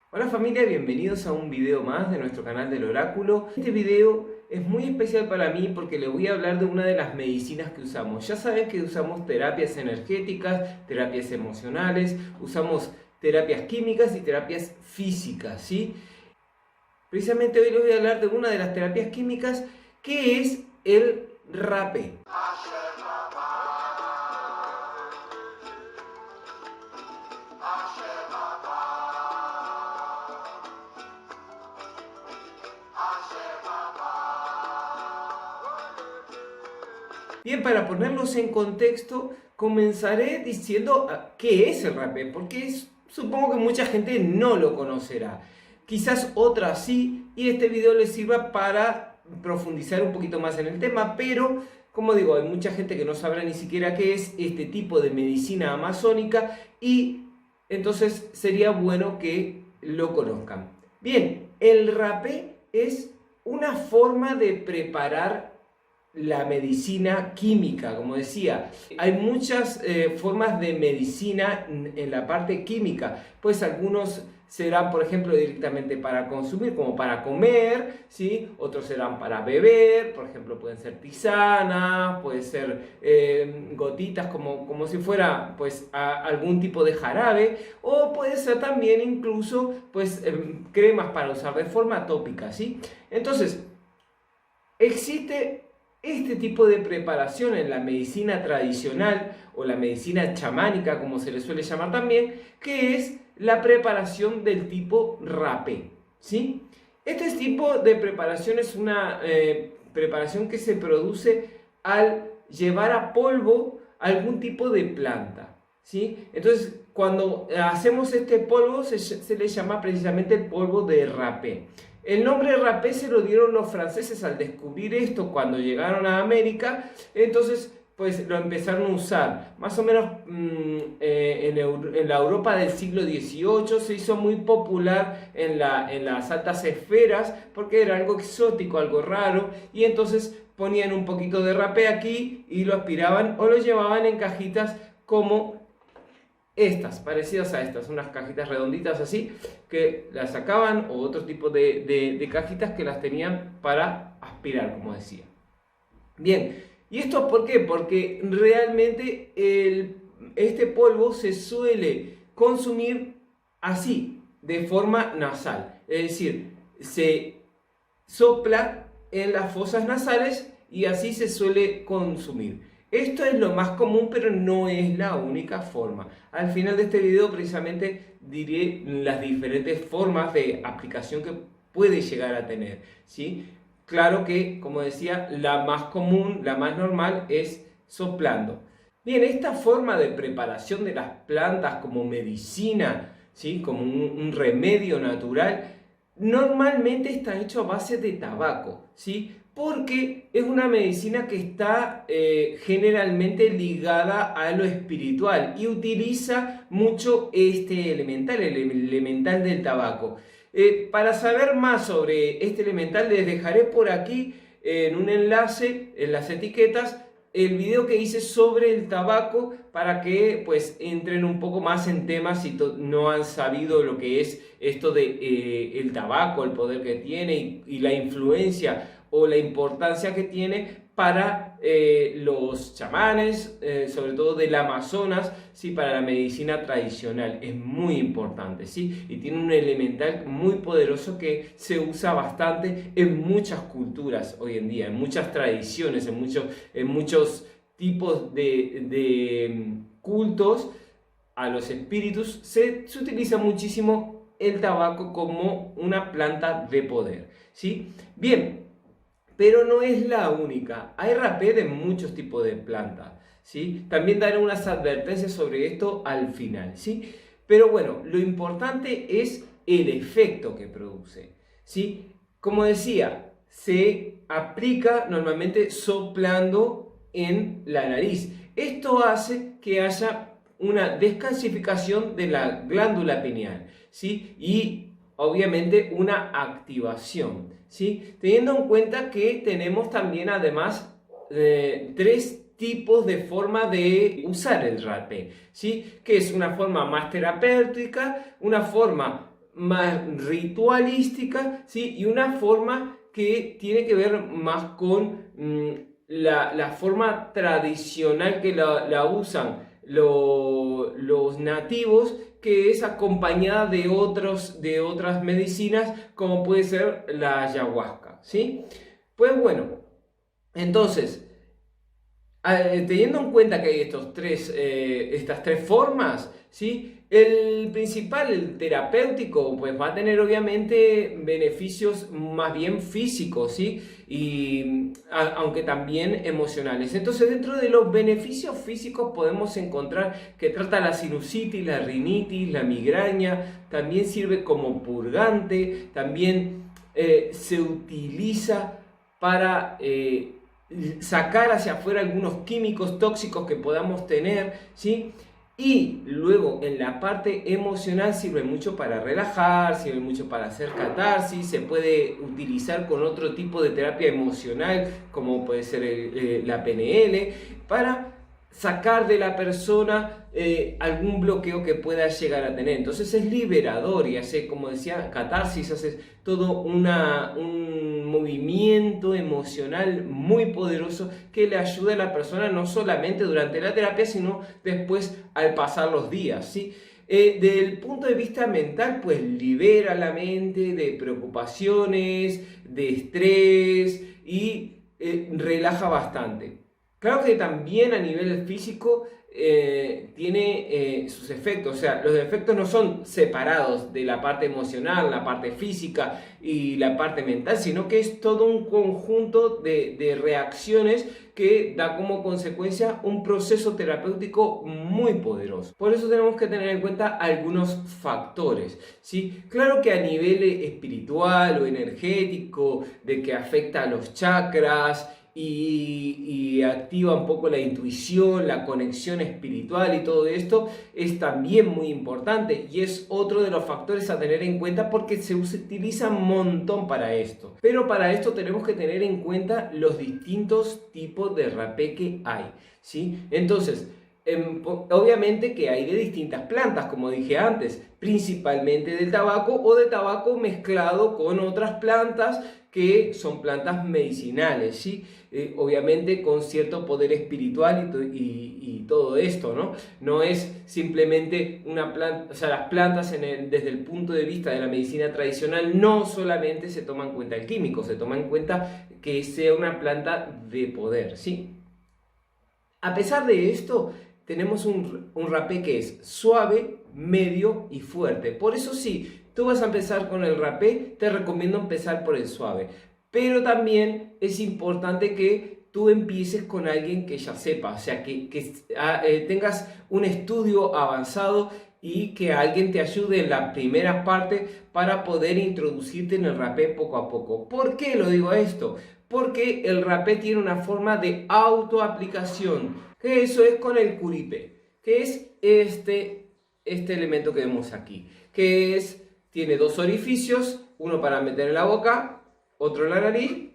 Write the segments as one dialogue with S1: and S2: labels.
S1: Hola familia, bienvenidos a un video más de nuestro canal del Oráculo. Este video es muy especial para mí porque les voy a hablar de una de las medicinas que usamos. Ya saben que usamos terapias energéticas, terapias emocionales, usamos terapias químicas y terapias físicas, ¿sí? Precisamente hoy les voy a hablar de una de las terapias químicas que es el rapé. Bien, para ponerlos en contexto, comenzaré diciendo qué es el rapé, porque supongo que mucha gente no lo conocerá. Quizás otras sí, y este video les sirva para profundizar un poquito más en el tema, pero como digo, hay mucha gente que no sabrá ni siquiera qué es este tipo de medicina amazónica y entonces sería bueno que lo conozcan. Bien, el rapé es una forma de preparar la medicina química, como decía. Hay muchas formas de medicina en la parte química, pues algunos serán, por ejemplo, directamente para consumir, como para comer, ¿sí? Otros serán para beber, por ejemplo, pueden ser tisanas, pueden ser gotitas, como si fuera pues algún tipo de jarabe, o puede ser también incluso pues cremas para usar de forma tópica, ¿sí? Entonces, existe este tipo de preparación en la medicina tradicional o la medicina chamánica, como se le suele llamar también, que es la preparación del tipo rapé, ¿sí? Este tipo de preparación es una preparación que se produce al llevar a polvo algún tipo de planta, ¿sí? Entonces, cuando hacemos este polvo se le llama precisamente el polvo de rapé. El nombre rapé se lo dieron los franceses al descubrir esto cuando llegaron a América, entonces pues lo empezaron a usar. Más o menos en la Europa del siglo XVIII se hizo muy popular en las altas esferas porque era algo exótico, algo raro, y entonces ponían un poquito de rapé aquí y lo aspiraban o lo llevaban en cajitas como estas, parecidas a estas, unas cajitas redonditas así, que las sacaban, o otro tipo de cajitas que las tenían para aspirar, como decía. Bien, ¿y esto por qué? Porque realmente este polvo se suele consumir así, de forma nasal. Es decir, se sopla en las fosas nasales y así se suele consumir. Esto es lo más común, pero no es la única forma. Al final de este video precisamente diré las diferentes formas de aplicación que puede llegar a tener, ¿sí? Claro que, como decía, la más común, la más normal es soplando. Bien, esta forma de preparación de las plantas como medicina, ¿sí? Como un remedio natural, normalmente está hecho a base de tabaco, ¿sí? Porque es una medicina que está generalmente ligada a lo espiritual y utiliza mucho este elemental, el elemental del tabaco. Para saber más sobre este elemental les dejaré por aquí en un enlace en las etiquetas el video que hice sobre el tabaco para que pues entren un poco más en temas si no han sabido lo que es esto de el tabaco, el poder que tiene y la influencia o la importancia que tiene para los chamanes, sobre todo del Amazonas, ¿sí? Para la medicina tradicional es muy importante, ¿sí? Y tiene un elemental muy poderoso que se usa bastante en muchas culturas hoy en día, en muchas tradiciones, en muchos tipos de cultos a los espíritus. Se utiliza muchísimo el tabaco como una planta de poder, ¿sí? Bien, pero no es la única. Hay rapé de muchos tipos de plantas, ¿sí? También daré unas advertencias sobre esto al final, ¿sí? Pero bueno, lo importante es el efecto que produce, ¿sí? Como decía, se aplica normalmente soplando en la nariz. Esto hace que haya una descalcificación de la glándula pineal, ¿sí? Y obviamente una activación, ¿sí? Teniendo en cuenta que tenemos también además tres tipos de forma de usar el rapé, ¿sí? Que es una forma más terapéutica, una forma más ritualística, ¿sí? Y una forma que tiene que ver más con la forma tradicional que la usan los nativos, que es acompañada de otras medicinas, como puede ser la ayahuasca, ¿sí? Pues bueno, entonces, teniendo en cuenta que hay estas tres formas, ¿sí? El principal, el terapéutico, pues va a tener obviamente beneficios más bien físicos, ¿sí? Y aunque también emocionales. Entonces, dentro de los beneficios físicos podemos encontrar que trata la sinusitis, la rinitis, la migraña, también sirve como purgante, también se utiliza para sacar hacia afuera algunos químicos tóxicos que podamos tener, ¿sí? Y luego en la parte emocional sirve mucho para relajar, sirve mucho para hacer catarsis, se puede utilizar con otro tipo de terapia emocional como puede ser la PNL, para sacar de la persona algún bloqueo que pueda llegar a tener. Entonces es liberador y hace, como decía, catarsis, hace todo un movimiento emocional muy poderoso que le ayuda a la persona no solamente durante la terapia, sino después al pasar los días, ¿sí? Desde el punto de vista mental, pues libera la mente de preocupaciones, de estrés y relaja bastante. Claro que también a nivel físico tiene sus efectos, o sea, los efectos no son separados de la parte emocional, la parte física y la parte mental, sino que es todo un conjunto de reacciones que da como consecuencia un proceso terapéutico muy poderoso. Por eso tenemos que tener en cuenta algunos factores, ¿sí? Claro que a nivel espiritual o energético, de que afecta a los chakras, y activa un poco la intuición, la conexión espiritual y todo esto es también muy importante y es otro de los factores a tener en cuenta porque se utiliza un montón para esto. Pero para esto tenemos que tener en cuenta los distintos tipos de rapé que hay, ¿sí? Entonces, obviamente que hay de distintas plantas, como dije antes, principalmente del tabaco o de tabaco mezclado con otras plantas que son plantas medicinales, ¿sí? Obviamente con cierto poder espiritual y todo esto, ¿no? No es simplemente una planta, o sea, las plantas desde el punto de vista de la medicina tradicional no solamente se toma en cuenta el químico, se toma en cuenta que sea una planta de poder, ¿sí? A pesar de esto, tenemos un rapé que es suave, medio y fuerte. Por eso sí, tú vas a empezar con el rapé, te recomiendo empezar por el suave. Pero también es importante que tú empieces con alguien que ya sepa, o sea, que tengas un estudio avanzado y que alguien te ayude en la primera parte para poder introducirte en el rapé poco a poco. ¿Por qué lo digo esto? Porque el rapé tiene una forma de autoaplicación, que eso es con el curipé, que es este elemento que vemos aquí, que tiene dos orificios, uno para meter en la boca, otro en la nariz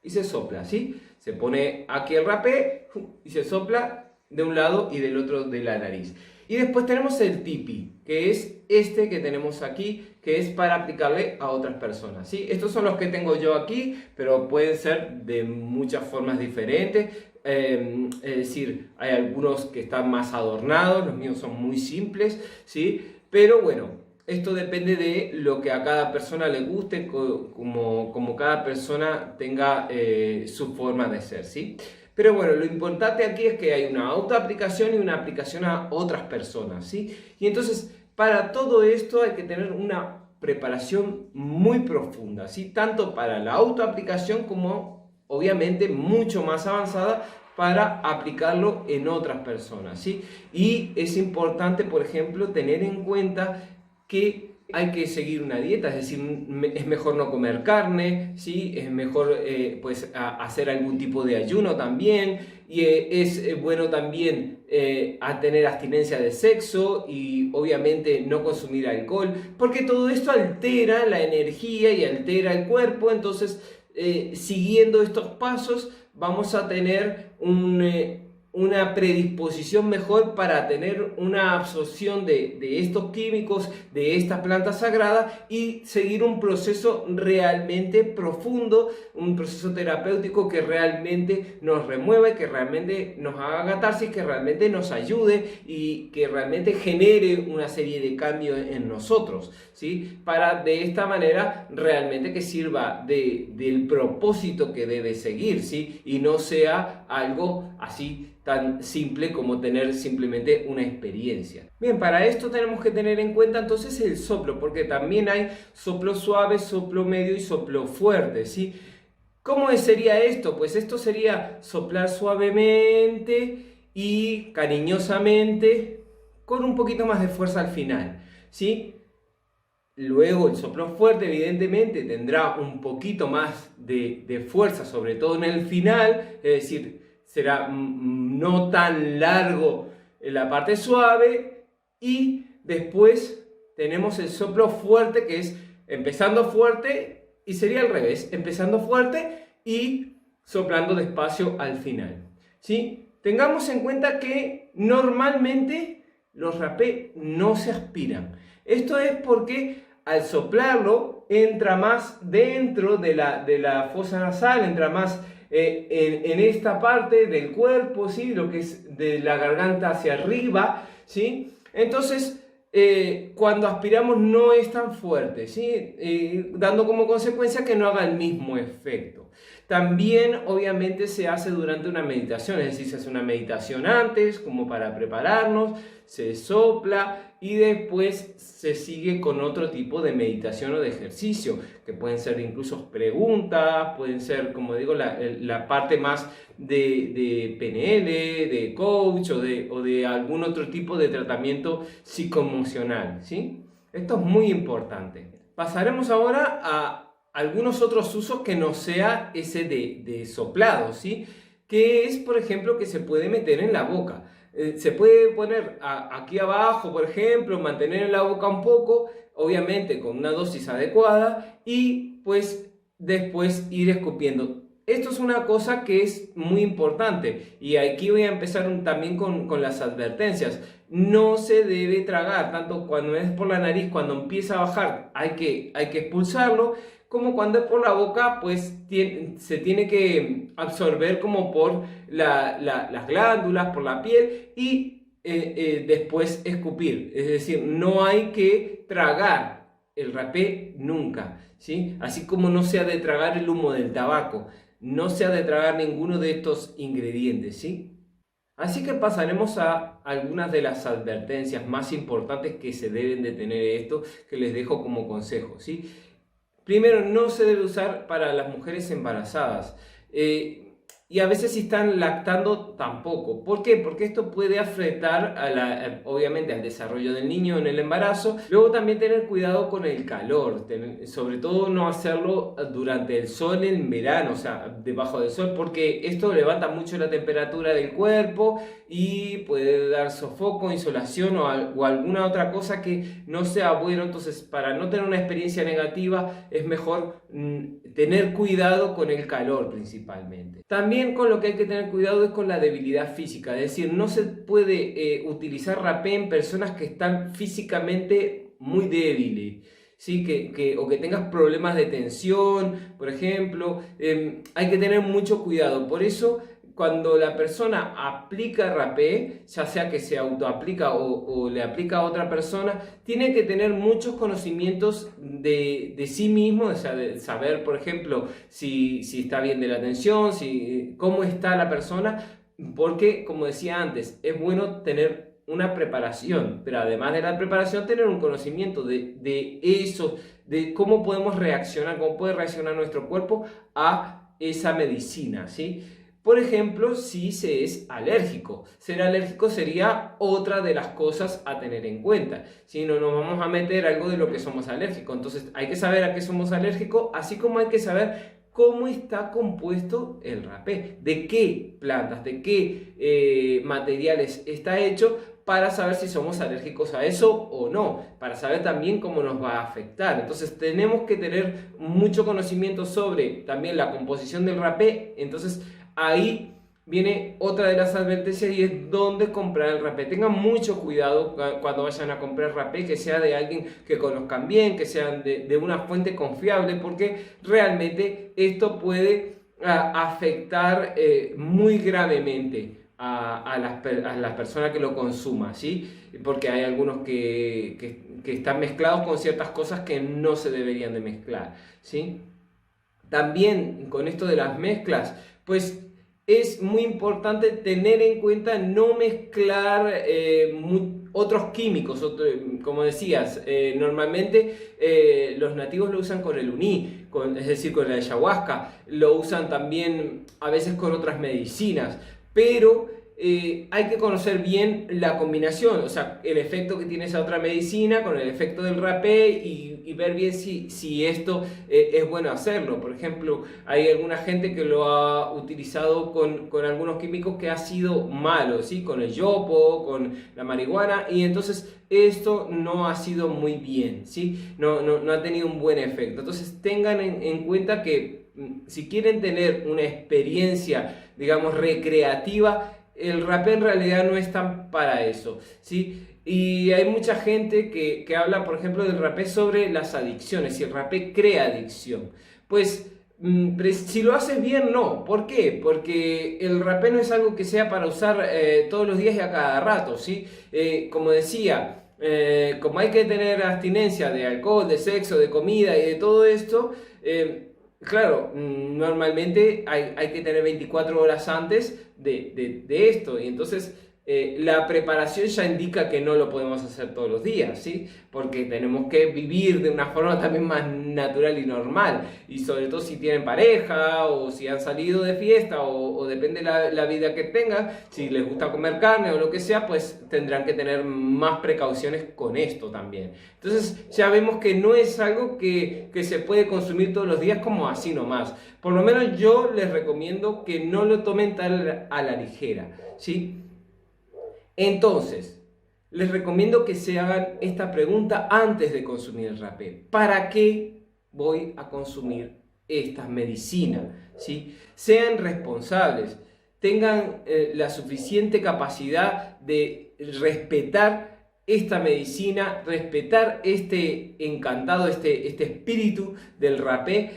S1: y se sopla, ¿sí? Se pone aquí el rapé y se sopla de un lado y del otro de la nariz. Y después tenemos el tipi, que es este que tenemos aquí, que es para aplicarle a otras personas, ¿sí? Estos son los que tengo yo aquí, pero pueden ser de muchas formas diferentes. Es decir, hay algunos que están más adornados, los míos son muy simples, ¿sí? Pero bueno, esto depende de lo que a cada persona le guste, como cada persona tenga su forma de ser, ¿sí? Pero bueno, lo importante aquí es que hay una autoaplicación y una aplicación a otras personas, ¿sí? Y entonces, para todo esto hay que tener una preparación muy profunda, ¿sí? Tanto para la autoaplicación como, obviamente, mucho más avanzada para aplicarlo en otras personas, ¿sí? Y es importante, por ejemplo, tener en cuenta que hay que seguir una dieta, es decir, es mejor no comer carne, ¿sí? Es mejor pues, hacer algún tipo de ayuno también, y es bueno también a tener abstinencia de sexo y obviamente no consumir alcohol, porque todo esto altera la energía y altera el cuerpo. Entonces siguiendo estos pasos vamos a tener una predisposición mejor para tener una absorción de estos químicos, de esta planta sagrada y seguir un proceso realmente profundo, un proceso terapéutico que realmente nos remueva, que realmente nos haga catarsis, que realmente nos ayude y que realmente genere una serie de cambios en nosotros, ¿sí? Para de esta manera realmente que sirva del propósito que debe seguir, ¿sí? Y no sea algo así tan simple como tener simplemente una experiencia. Bien, para esto tenemos que tener en cuenta entonces el soplo, porque también hay soplo suave, soplo medio y soplo fuerte, ¿sí? ¿Cómo sería esto? Pues esto sería soplar suavemente y cariñosamente con un poquito más de fuerza al final, ¿sí? Luego el soplo fuerte evidentemente tendrá un poquito más de fuerza, sobre todo en el final, es decir, será no tan largo en la parte suave, y después tenemos el soplo fuerte, que es empezando fuerte y sería al revés, empezando fuerte y soplando despacio al final, ¿sí? Tengamos en cuenta que normalmente los rapés no se aspiran. Esto es porque al soplarlo entra más dentro de la fosa nasal, entra más en esta parte del cuerpo, ¿sí? Lo que es de la garganta hacia arriba, ¿sí? Entonces, cuando aspiramos no es tan fuerte, ¿sí? Dando como consecuencia que no haga el mismo efecto. También, obviamente, se hace durante una meditación, es decir, se hace una meditación antes, como para prepararnos, se sopla y después se sigue con otro tipo de meditación o de ejercicio, que pueden ser incluso preguntas, pueden ser, como digo, la parte más de PNL, de coach o de algún otro tipo de tratamiento psicoemocional, ¿sí? Esto es muy importante. Pasaremos ahora a algunos otros usos que no sea ese de soplado, ¿sí? Que es, por ejemplo, que se puede meter en la boca. Se puede poner aquí abajo, por ejemplo, mantener en la boca un poco, obviamente con una dosis adecuada, y pues después ir escupiendo. Esto es una cosa que es muy importante, y aquí voy a empezar también con las advertencias. No se debe tragar, tanto cuando es por la nariz, cuando empieza a bajar hay que expulsarlo, como cuando es por la boca, pues se tiene que absorber como por las glándulas, por la piel, y después escupir. Es decir, no hay que tragar el rapé nunca, ¿sí? Así como no se ha de tragar el humo del tabaco, no se ha de tragar ninguno de estos ingredientes, ¿sí? Así que pasaremos a algunas de las advertencias más importantes que se deben de tener esto, que les dejo como consejo, ¿sí? Primero, no se debe usar para las mujeres embarazadas. Y a veces si están lactando tampoco. ¿Por qué? Porque esto puede afectar obviamente al desarrollo del niño en el embarazo. Luego también tener cuidado con el calor, sobre todo no hacerlo durante el sol en verano, o sea, debajo del sol, porque esto levanta mucho la temperatura del cuerpo y puede dar sofoco, insolación o alguna otra cosa que no sea bueno. Entonces, para no tener una experiencia negativa, es mejor tener cuidado con el calor principalmente. También con lo que hay que tener cuidado es con la debilidad física, es decir, no se puede utilizar rapé en personas que están físicamente muy débiles, ¿sí? O que tengas problemas de tensión, por ejemplo. Hay que tener mucho cuidado. Por eso, cuando la persona aplica rapé, ya sea que se autoaplica o le aplica a otra persona, tiene que tener muchos conocimientos de sí mismo, o sea, de saber, por ejemplo, si está bien de la tensión, cómo está la persona, porque, como decía antes, es bueno tener una preparación, pero además de la preparación, tener un conocimiento de eso, de cómo podemos reaccionar, cómo puede reaccionar nuestro cuerpo a esa medicina, ¿sí? Por ejemplo, si se es alérgico. Ser alérgico sería otra de las cosas a tener en cuenta. Si no nos vamos a meter algo de lo que somos alérgicos. Entonces hay que saber a qué somos alérgicos, así como hay que saber cómo está compuesto el rapé, de qué plantas, de qué materiales está hecho, para saber si somos alérgicos a eso o no, para saber también cómo nos va a afectar. Entonces tenemos que tener mucho conocimiento sobre también la composición del rapé. Entonces ahí viene otra de las advertencias y es dónde comprar el rapé. Tengan mucho cuidado cuando vayan a comprar rapé, que sea de alguien que conozcan bien, que sean de una fuente confiable, porque realmente esto puede afectar muy gravemente a las personas que lo consuman, ¿sí? Porque hay algunos que están mezclados con ciertas cosas que no se deberían de mezclar, ¿sí? También con esto de las mezclas, pues es muy importante tener en cuenta no mezclar otros químicos, como decías, normalmente los nativos lo usan con el uní, es decir, con la ayahuasca, lo usan también a veces con otras medicinas, pero hay que conocer bien la combinación, o sea, el efecto que tiene esa otra medicina con el efecto del rapé y ver bien si esto es bueno hacerlo. Por ejemplo, hay alguna gente que lo ha utilizado con algunos químicos que ha sido malo, ¿sí? Con el yopo, con la marihuana, y entonces esto no ha sido muy bien, ¿sí? No ha tenido un buen efecto. Entonces tengan en cuenta que si quieren tener una experiencia, digamos, recreativa, el rapé en realidad no es tan para eso, ¿sí? Y hay mucha gente que habla, por ejemplo, del rapé sobre las adicciones, si el rapé crea adicción. Pues si lo haces bien, no. ¿Por qué? Porque el rapé no es algo que sea para usar todos los días y a cada rato, ¿sí? Como decía, como hay que tener abstinencia de alcohol, de sexo, de comida y de todo esto, claro, normalmente hay que tener 24 horas antes de esto, y entonces la preparación ya indica que no lo podemos hacer todos los días, ¿sí? Porque tenemos que vivir de una forma también más natural y normal, y sobre todo si tienen pareja o si han salido de fiesta o depende la vida que tengan, si les gusta comer carne o lo que sea, pues tendrán que tener más precauciones con esto también. Entonces ya vemos que no es algo que se puede consumir todos los días como así nomás. Por lo menos yo les recomiendo que no lo tomen tan a la ligera, ¿sí? Entonces, les recomiendo que se hagan esta pregunta antes de consumir el rapé. ¿Para qué voy a consumir estas medicinas? ¿Sí? Sean responsables, tengan la suficiente capacidad de respetar esta medicina, respetar este encantado, este espíritu del rapé.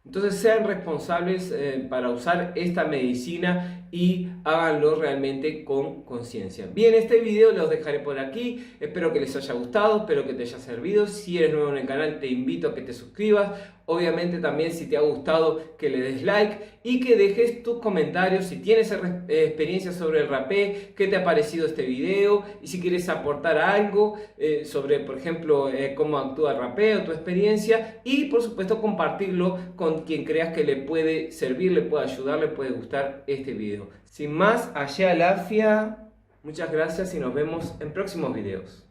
S1: Entonces sean responsables para usar esta medicina y háganlo realmente con conciencia. Bien, este video los dejaré por aquí. Espero que les haya gustado, espero que te haya servido. Si eres nuevo en el canal, te invito a que te suscribas. Obviamente también, si te ha gustado, que le des like y que dejes tus comentarios si tienes experiencia sobre el rapé, qué te ha parecido este video, y si quieres aportar algo sobre, por ejemplo, cómo actúa el rapé o tu experiencia, y por supuesto compartirlo con quien creas que le puede servir, le puede ayudar, le puede gustar este video. Sin más, allá la afia, muchas gracias y nos vemos en próximos videos.